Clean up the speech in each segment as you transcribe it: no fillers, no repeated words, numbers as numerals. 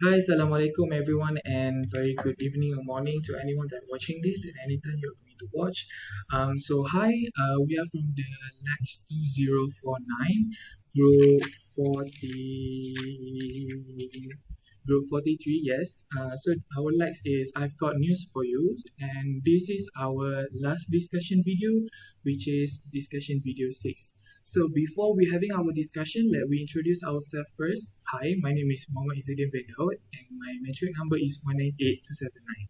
Hi, Assalamualaikum everyone, and very good evening or morning to anyone that watching this and anytime you're going to watch. Hi, we are from the LAX2049 group 43. Yes. So our likes is I've got news for you, and this is our last discussion video, which is discussion video 6. So before we having our discussion, let we introduce ourselves first. Hi, my name is Muhammad Izzuddin bin Daud and my metric number is 198279.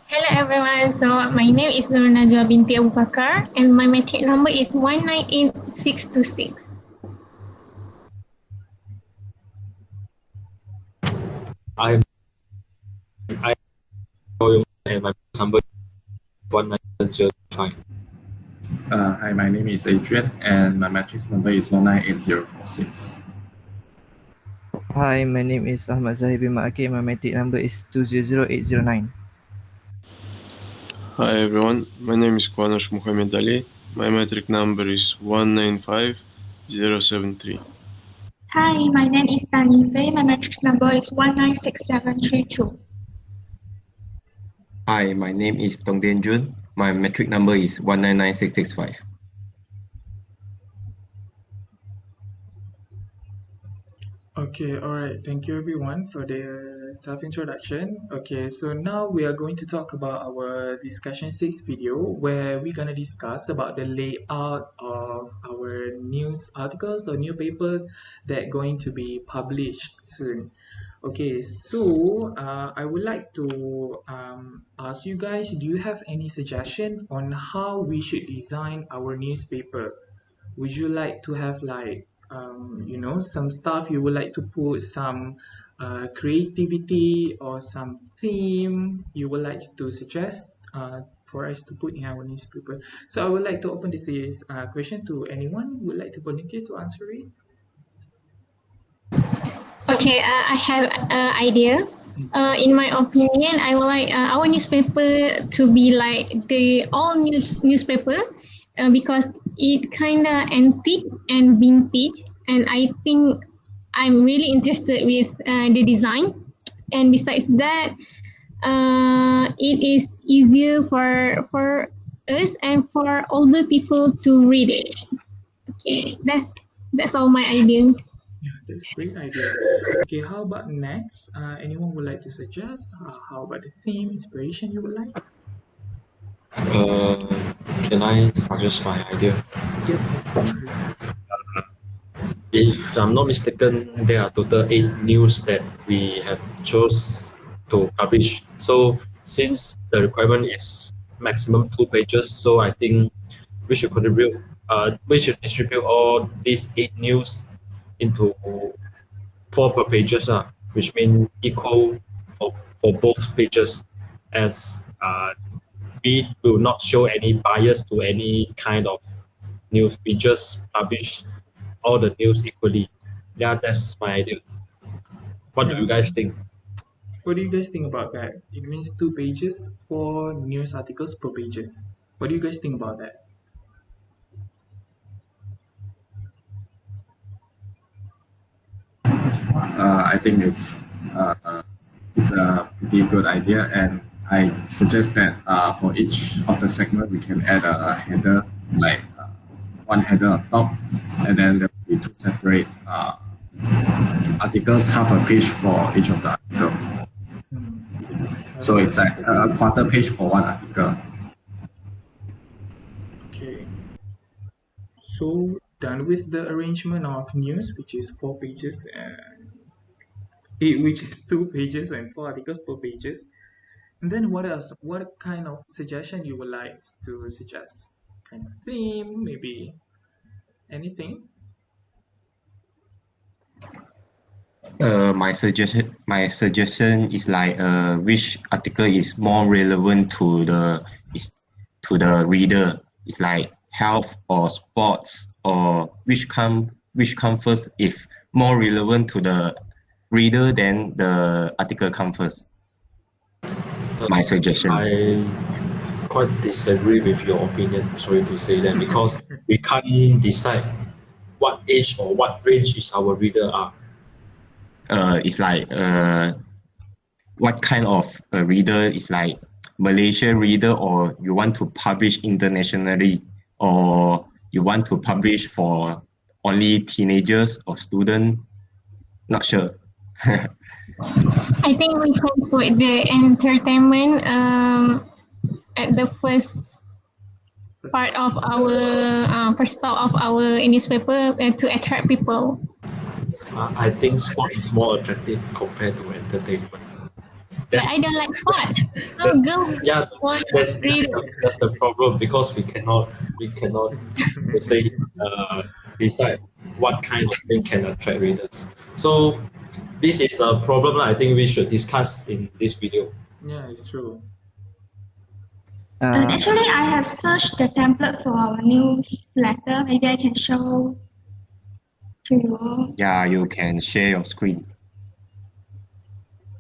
Hello everyone, so my name is Nur Najwa binti Abu Bakar and my metric number is 198626. I'm I and my number 1905. Hi, my name is Adrian, and my matrix number is 198046. Hi, my name is Ahmad Zahir bin Ma'akid. My metric number is 200809. Hi everyone, my name is Kwanash Muhammad Ali. My metric number is 195073. Hi, my name is Tanife. My matrix number is 196732. Hi, my name is Dongdian Jun. My metric number is 199665. Okay, all right. Thank you everyone for the self-introduction. Okay, so now we are going to talk about our discussion 6 video where we're gonna discuss about the layout of our news articles or new papers that going to be published soon. Okay, so I would like to ask you guys, do you have any suggestion on how we should design our newspaper? Would you like to have some stuff you would like to put some creativity or some theme you would like to suggest for us to put in our newspaper? So I would like to open this question to anyone who would like to volunteer to answer it. Okay, I have an idea. In my opinion, I would like our newspaper to be like the all newspaper because it kind of antique and vintage, and I think I'm really interested with the design. And besides that, it is easier for us and for older people to read it. Okay, that's all my idea. Yeah, that's great idea. Okay, how about next? Anyone would like to suggest? How about the theme, inspiration you would like? Can I suggest my idea? Yep, of course. If I'm not mistaken, there are total 8 news that we have chose to publish. So since the requirement is maximum 2 pages, so I think we should distribute all these 8 news into 4 per pages, which means equal for both pages, as we will not show any bias to any kind of news. We just publish all the news equally. Yeah, that's my idea. What do you guys think? What do you guys think about that? It means 2 pages, 4 news articles per pages. What do you guys think about that? I think it's a pretty good idea, and I suggest that for each of the segment we can add a header, like one header on top, and then there will be 2 separate articles, half a page for each of the article. So it's like a quarter page for one article. Okay. So done with the arrangement of news, which is 4 pages, which is 2 pages and 4 articles per pages. And then what else? What kind of suggestion you would like to suggest? Kind of theme, maybe anything? My suggestion is like which article is more relevant to the reader. It's like health or sports, or which come first. If more relevant to the reader, then the article comes first. My suggestion. I quite disagree with your opinion, sorry to say that, because we can't decide what age or what range is our reader are. it's like what kind of a reader is like Malaysia reader, or you want to publish internationally, or you want to publish for only teenagers or student. Not sure. I think we can put the entertainment at the first part of our newspaper to attract people. I think sport is more attractive compared to entertainment. But I don't like sports. So That's girls yeah, want that's, read that's, it. that's the problem, because we cannot let's say decide what kind of thing can attract readers. So this is a problem I think we should discuss in this video. Yeah, it's true. And actually, I have searched the template for our newsletter. Maybe I can show to you. Yeah, you can share your screen.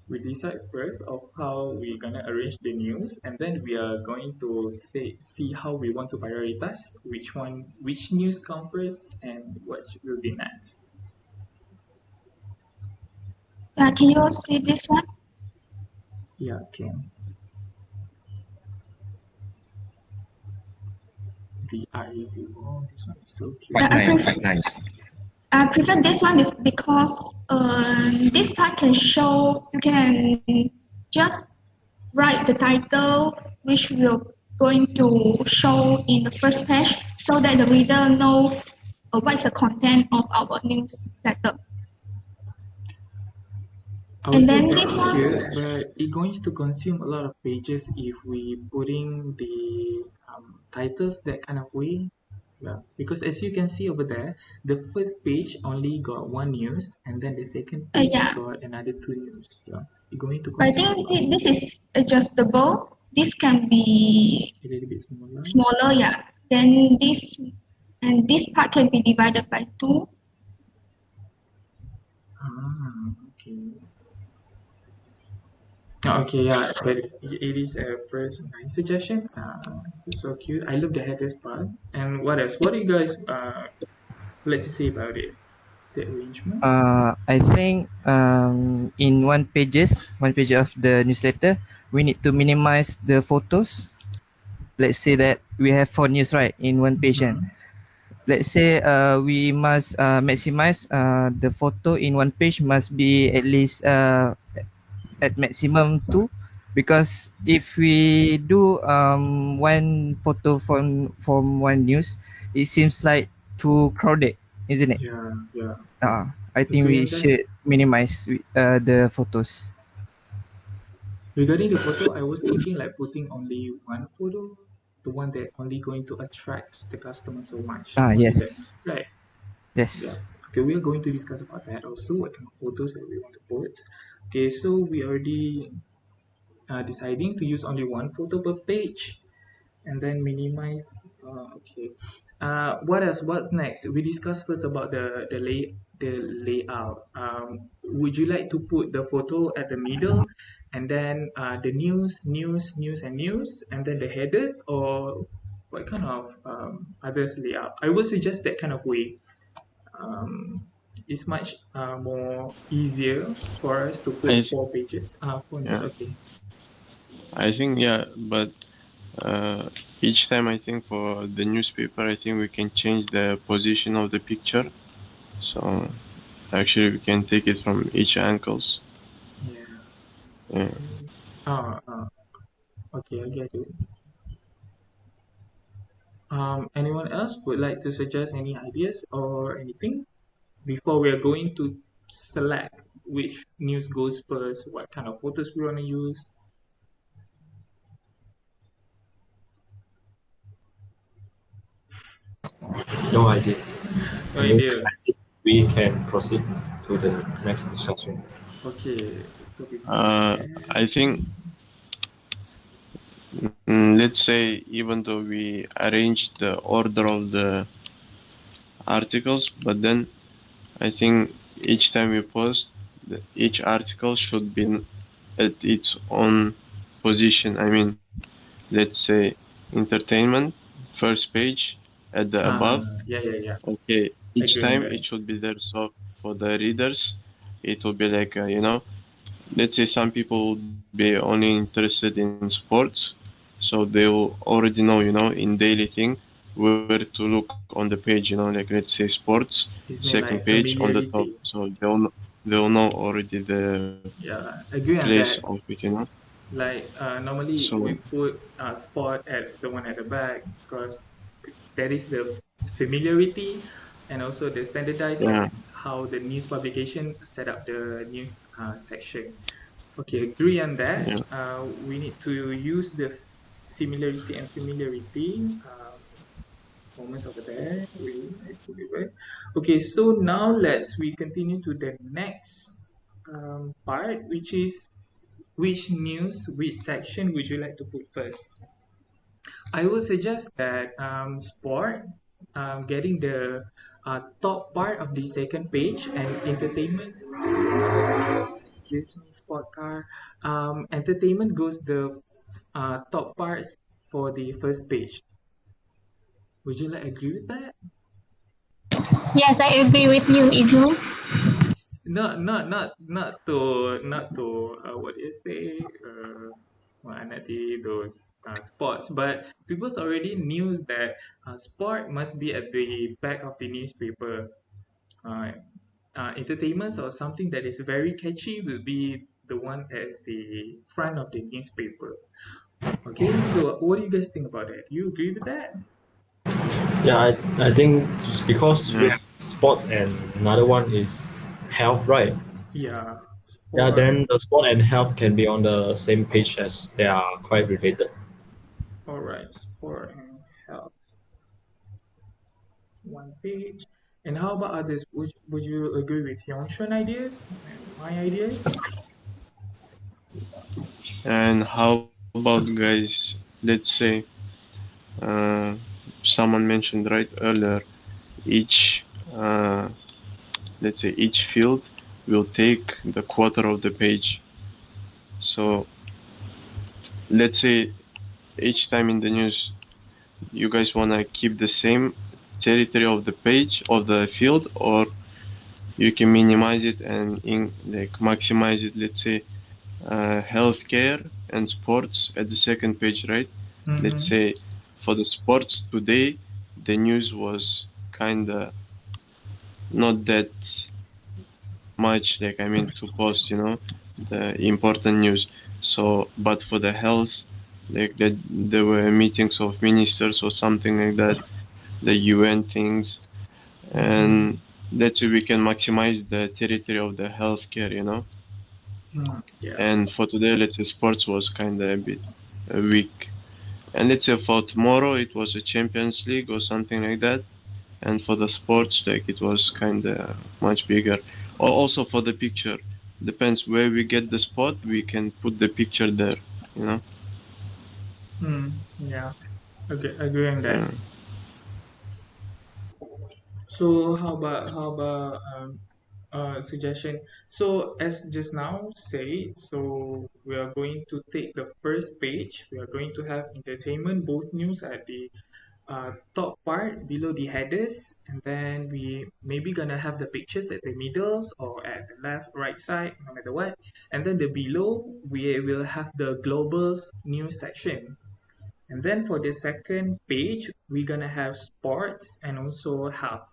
We decide first of how we're gonna arrange the news, and then we are going to see how we want to prioritize which news come first and what will be next. Can you see this one? Yeah, okay. VR review. Oh, this one is so cute. Quite nice, quite nice. I prefer this one is because this part can show, you can just write the title which we're going to show in the first page so that the reader know what's the content of our newsletter. I would And say then that's this one, cute, but it's going to consume a lot of pages if we putting the titles that kind of way. Yeah, because as you can see over there, the first page only got one news, and then the second page yeah. got another two news. Yeah, you're going to I consume think this is adjustable. This can be a little bit smaller. smaller, yeah. Then this part can be divided by 2. Ah, okay. Oh, okay, yeah, but it is a first nice suggestion. It's so cute. I love the headers part. And what else? What do you guys like to say about it? The arrangement? I think in one page of the newsletter, we need to minimize the photos. Let's say that we have 4 news, right, in one page. And let's say we must maximize the photo in one page must be at least at maximum 2, because if we do one photo from one news, it seems like too crowded, isn't it? Yeah, yeah. I think Agree we on that? should minimize the photos. Regarding the photo, I was thinking like putting only one photo, the one that only going to attract the customer so much. Only Yes. that, right? Yes. Yeah. Okay, we are going to discuss about that also, what kind of photos that we want to put. Okay, so we already deciding to use only one photo per page, and then minimize. Okay. What else? What's next? We discuss first about the layout. Would you like to put the photo at the middle, and then the news, and then the headers, or what kind of others layout? I would suggest that kind of way. It's much more easier for us to put 4 pages. 4 news. Yeah. Okay. I think, yeah, but each time I think for the newspaper, I think we can change the position of the picture. So actually we can take it from each angles. Yeah. Yeah. Okay, I get it. Anyone else would like to suggest any ideas or anything before we are going to select which news goes first, what kind of photos we want to use? No idea. No idea. I think we can proceed to the next discussion. Okay, so I think, let's say, even though we arrange the order of the articles, but then I think each time we post, each article should be at its own position. I mean, let's say entertainment, first page at the above. Yeah. Okay, each Agree on time that. it should be there. So for the readers, it will be like let's say some people would be only interested in sports, so they will already know, in daily thing where to look on the page, like let's say sports, It's been second like page on the top, familiarity. so they'll know already the Yeah, I agree on place that. of it. Like normally So we put sport at the one at the back because that is the familiarity and also the standardized of yeah, how the news publication set up the news section. Okay, agree on that. yeah, We need to use the similarity and familiarity moments over there. I put it right. Okay, so now we continue to the next part, which is which section would you like to put first? I would suggest that sport, getting the top part of the second page, and entertainment. Excuse me, sport car. Entertainment goes the top parts for the first page. Would you like agree with that? Yes, I agree with you, Idru. Not to what do you say? Nanti those sports, but people's already knows that sport must be at the back of the newspaper. Uh, Entertainments or something that is very catchy will be the one as the front of the newspaper. Okay, so what do you guys think about that? You agree with that? Yeah, I think it's because we yeah, have sports and another one is health, right? Yeah, Yeah, sport. then the sport and health can be on the same page as they are quite related. All right, sport and health, one page. And how about others? Would you agree with Hyunchun ideas and my ideas? and how about guys, let's say uh, someone mentioned right earlier, each uh, let's say each field will take the quarter of the page. So let's say each time in the news you guys want to keep the same territory of the page of the field, or you can minimize it and like maximize it. Let's say healthcare and sports at the second page, right? Let's Mm-hmm. say for the sports today, the news was kind of not that much, like I mean, to post, the important news. So, but for the health, like that, there were meetings of ministers or something like that, the UN things, Mm-hmm. and that's way we can maximize the territory of the healthcare. Yeah. And for today, let's say sports was kind of a bit weak. And let's say for tomorrow, it was a Champions League or something like that. And for the sports, like it was kind of much bigger. Or also for the picture, depends where we get the spot, we can put the picture there. You know. Yeah. Okay, agree on that. Yeah. So how about suggestion? So as just now say, so we are going to take the first page. We are going to have entertainment, both news at the top part below the headers, and then we maybe gonna have the pictures at the middles or at the left, right side, no matter what. And then the below we will have the globals news section. And then for the second page, we're gonna have sports and also health.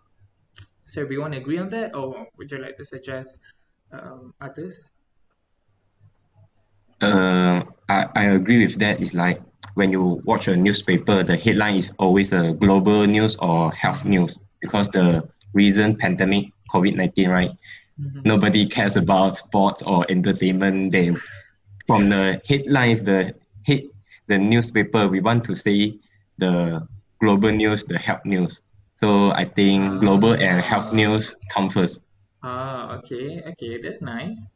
So everyone agree on that, or would you like to suggest others? I agree with that. It's like when you watch a newspaper, the headline is always a global news or health Mm-hmm. news because the reason pandemic COVID-19, right? Mm-hmm. Nobody cares about sports or entertainment. They from the headlines, head, the newspaper, we want to say the global news, the health news. So I think global and health Ah, news come first. okay, okay, that's nice.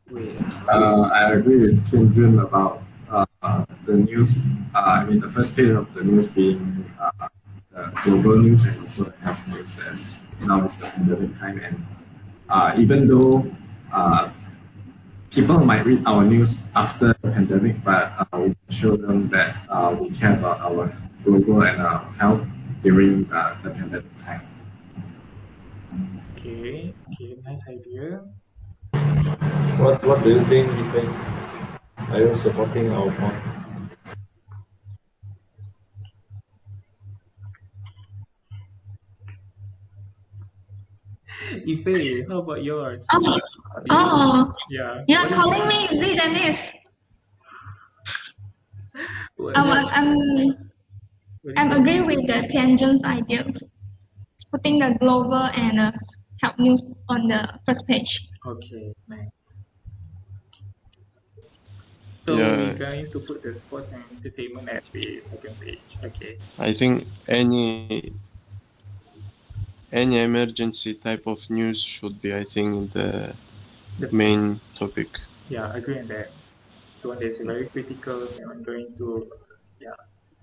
Wait. I agree with Kim Jun about the news. I mean, the first page of the news being the global news and also the health news, as now is the pandemic time. And even though uh, people might read our news after the pandemic, but we show them that we care about our global and health during the pandemic time. Okay, nice idea. What do you think, Ethan? Are you supporting our point? Ife, how about yours? Oh, Yeah, oh, yeah. you're What is calling me Z Dennis. what, Um, what, I'm, what is I'm that? agree with the Tianjin's ideas. Putting the global and help news on the first page. Okay, nice. So we're Yeah, going to put the sports and entertainment at the second page. Okay. I think any emergency type of news should be, I think, the The main topic. Yeah, I agree on that. The one that's very critical and going to yeah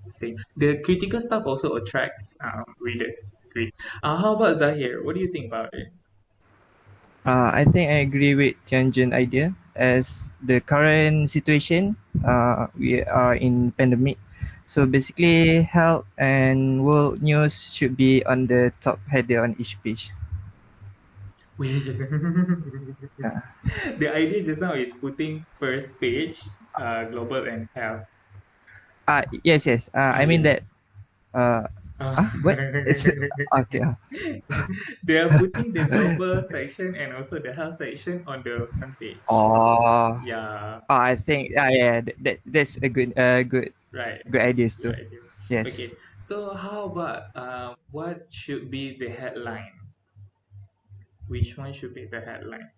say the critical stuff also attracts readers. Agree. How about Zahir? What do you think about it? I think I agree with Tianjin idea. As the current situation, we are in pandemic, so basically health and world news should be on the top header on each page. Wait. Yeah. The idea just now is putting first page global and health. Yes, yes. I mean Yeah. that. Uh, Uh, what? It's okay. they are putting the global section and also the health section on the front page. Oh, Yeah, I think yeah, that's a good right. good ideas Good too. idea. Yes. Okay, so how about what should be the headline? Which one should be the headline?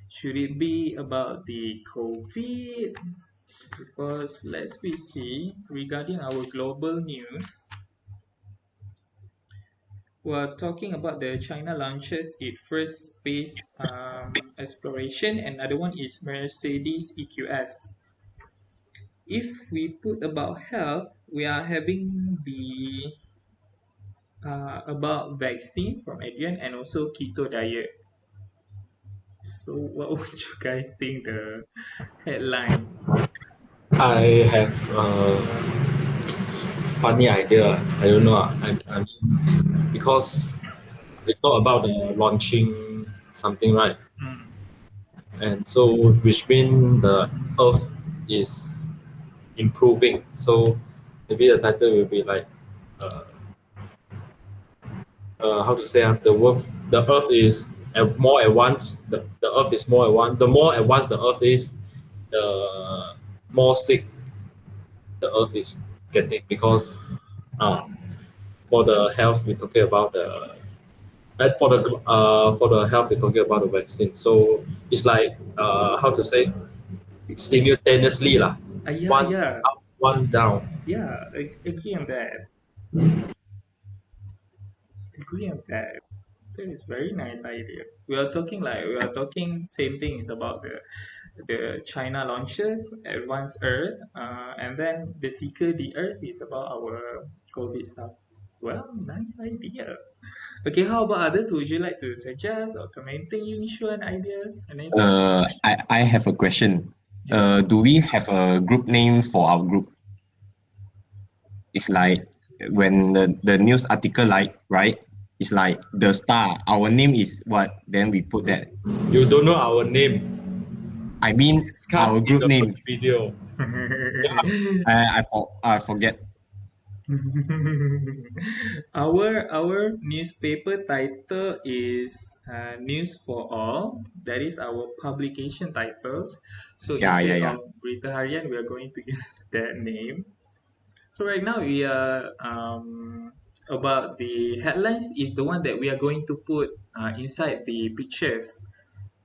Should it be about the COVID? Because let's be see regarding our global news, we're talking about the China launches its first space exploration. Another one is Mercedes EQS. If we put about health, we are having the about vaccine from Adrian and also keto diet. So what would you guys think the headlines? I have a funny idea. I don't know. I mean, because we talk about the launching something, right? Mm. And so, which means the Earth is improving. So maybe the title will be like, uh, how to say, the Earth is more advanced. The Earth is more advanced. The more advanced the Earth is, the more sick the Earth is getting because uh, for the health we're talking about the for the health we're talking about the vaccine. So it's like how to say simultaneously lah. Yeah, One yeah, up, one down. yeah. I agree on that. Agree on that. That is very nice idea. We are talking same thing is about the China launches advanced Earth, and then the Seeker the Earth is about our COVID stuff. Well, nice idea. Okay, how about others? Would you like to suggest or commenting initial ideas and anything? I have a question. Yeah. Do we have a group name for our group? It's like when the news article like right, it's like the star. Our name is what? Then we put that. You don't know our name. I mean Discuss our in group the first name. video. I forget. Our newspaper title is News for All. That is our publication titles. So Yeah, instead yeah. of Berita Harian, we are going to use that name. So right now we are about the headlines is the one that we are going to put inside the pictures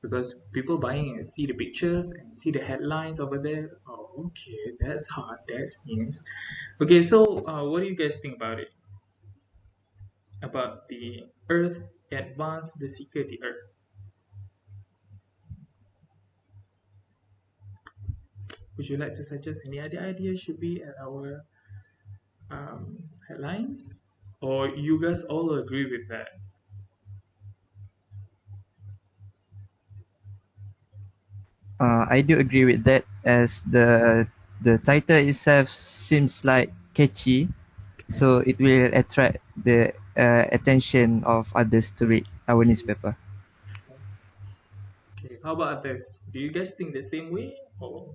because people buying and see the pictures and see the headlines over there. Oh, okay, that's hard. That's news. Okay, so what do you guys think about it? About the Earth advance the seeker the Earth. Would you like to suggest any other ideas should be at our headlines? Or you guys all agree with that? I do agree with that as the title itself seems like catchy, so it will attract the attention of others to read our newspaper. Okay, how about others? Do you guys think the same way, or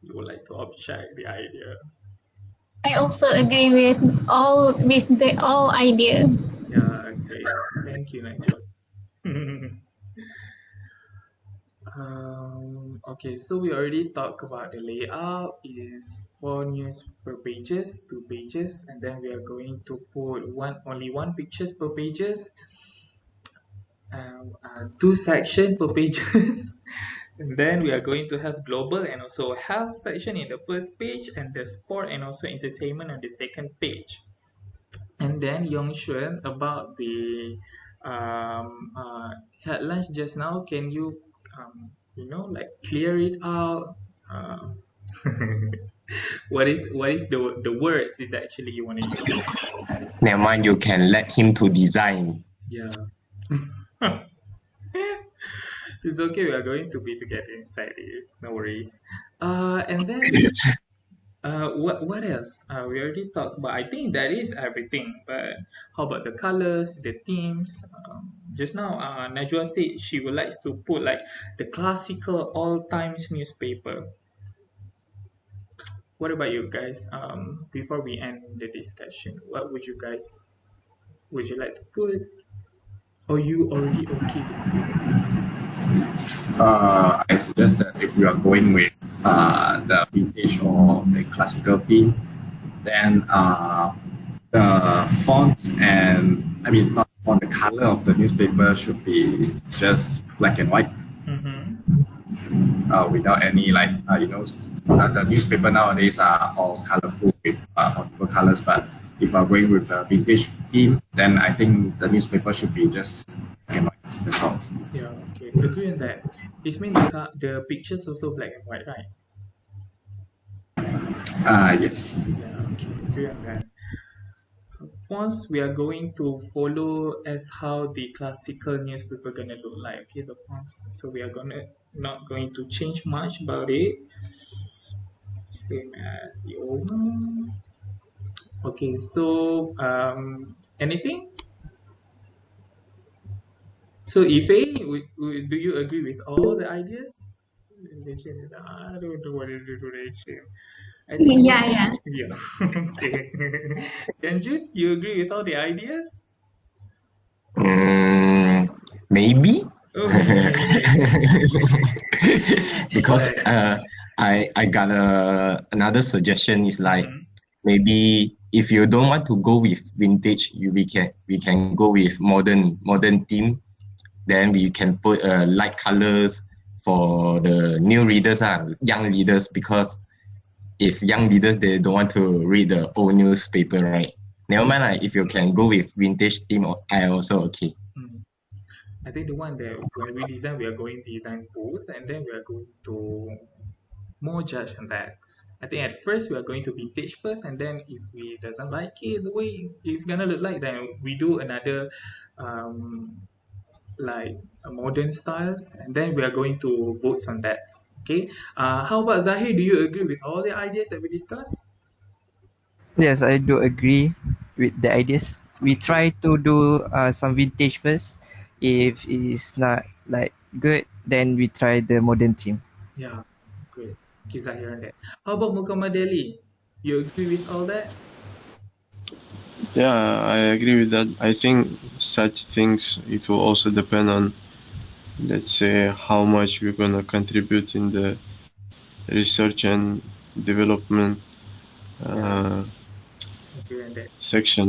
you would like to object the idea? I also agree with the all idea. Yeah, okay. Thank you, Nigel. Okay, so we already talked about the layout is four news per pages, 2 pages, and then we are going to put only one pictures per pages, two section per pages, and then we are going to have global and also health section in the first page, and the sport and also entertainment on the second page. And then Yongxuan, about the headlines just now, can you like clear it out? Uh, what is the words is actually you want to use? Never mind, you can let him to design. Yeah. It's okay. We are going to be together inside this. No worries. And then what else? We already talked about. I think that is everything. But how about the colors, the themes? Just now, Najwa said she would like to put like the classical all times newspaper. What about you guys? Before we end the discussion, what would you like to put? Or you already okay with it? I suggest that if you are going with the vintage or the classical theme, then the font and I mean not font, the color of the newspaper should be just black and white without any like the newspaper nowadays are all colorful with multiple colors. But if I'm going with a vintage theme, then I think the newspaper should be just black and white. That's all. Yeah, okay. Agree on that. It means the pictures also black and white, right? Yes. Yeah, okay. Agree on that. Fonts we are going to follow as how the classical newspaper gonna look like. Okay, the fonts. So we are gonna not going to change much about it. Same as the old one. Okay, so anything? So Ife, do you agree with all the ideas? I don't know what is the duration. I think Yeah, yeah. yeah. Okay. Kenjun, you agree with all the ideas? Maybe. Oh, maybe. Because Right. I got another suggestion is like Mhm. maybe if you don't want to go with vintage, we can go with modern theme. Then we can put light colors for the new readers, young readers, because if young readers they don't want to read the old newspaper, right? Never mind, if you can go with vintage theme, I also okay. Mm. I think the one that when we design, we are going to design both, and then we are going to more judge on that. I think at first we are going to vintage first, and then if we doesn't like it the way it's gonna look like, then we do another um, like modern styles, and then we are going to vote on that. Okay. How about Zahir? Do you agree with all the ideas that we discussed? Yes, I do agree with the ideas. We Okay. try to do some vintage first. If it's not like good, then we try the modern theme. Yeah. Great. Okay, Zahir on that. How about Muhammad Ali? You agree with all that? Yeah, I agree with that. I think such things it will also depend on, let's say, how much we're gonna contribute in the research and development Yeah. uh, Agree on that. section,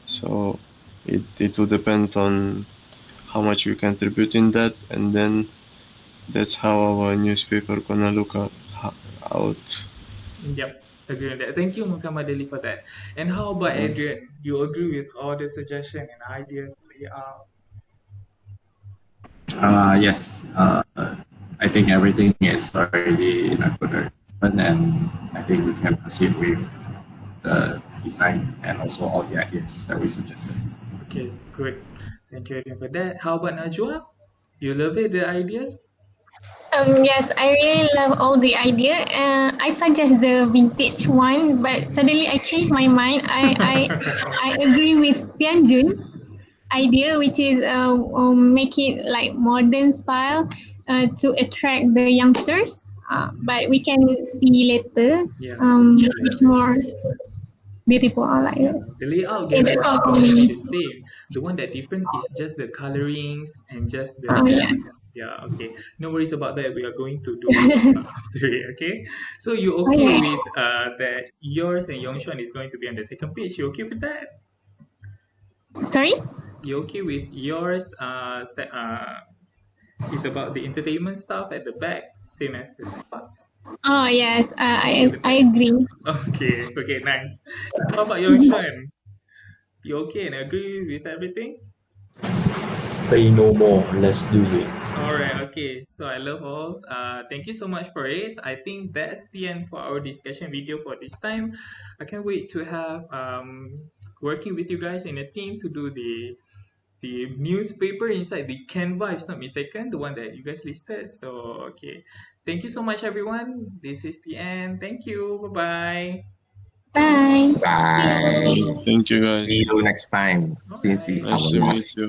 So it will depend on how much we contribute in that, and then that's how our newspaper gonna look out. Yep, agree on that. Thank you, Muhammad Ali, for that. And how about Adrian? You agree with all the suggestion and ideas layout? Yes. I think everything is already in a good direction, and I think we can proceed with the design and also all the ideas that we suggested. Okay, good. Thank you, Adrian, for that. How about Najwa? You love it, the ideas? Yes, I really love all the idea. I suggest the vintage one, but suddenly I changed my mind. I agree with Tianjun idea, which is make it like modern style. to attract the youngsters. But we can see later Yeah. which more beautiful or like that. The layout Okay, that's all for gonna be me. the same. The one that different is just the colorings and just the Oh yeah. fonts. Yeah, okay. No worries about that. We are going to do after it, okay? So you okay Okay. with that yours and Yongshuan is going to be on the second page? You okay with that? Sorry? You okay with yours? It's about the entertainment stuff at the back, same as the spots. Oh yes, Okay with I that? agree. Okay, okay, nice. How about Yongshuan? You okay and agree with everything? Say no more. Let's do it. All right, okay. So I love all. Thank you so much for it. I think that's the end for our discussion video for this time. I can't wait to have working with you guys in a team to do the newspaper inside the Canva, if not mistaken, the one that you guys listed. So okay, thank you so much, everyone. This is the end. Thank you. Bye Bye. Bye. Thank you, guys. See you next time bye. All since it's right. Nice our to meet last. you.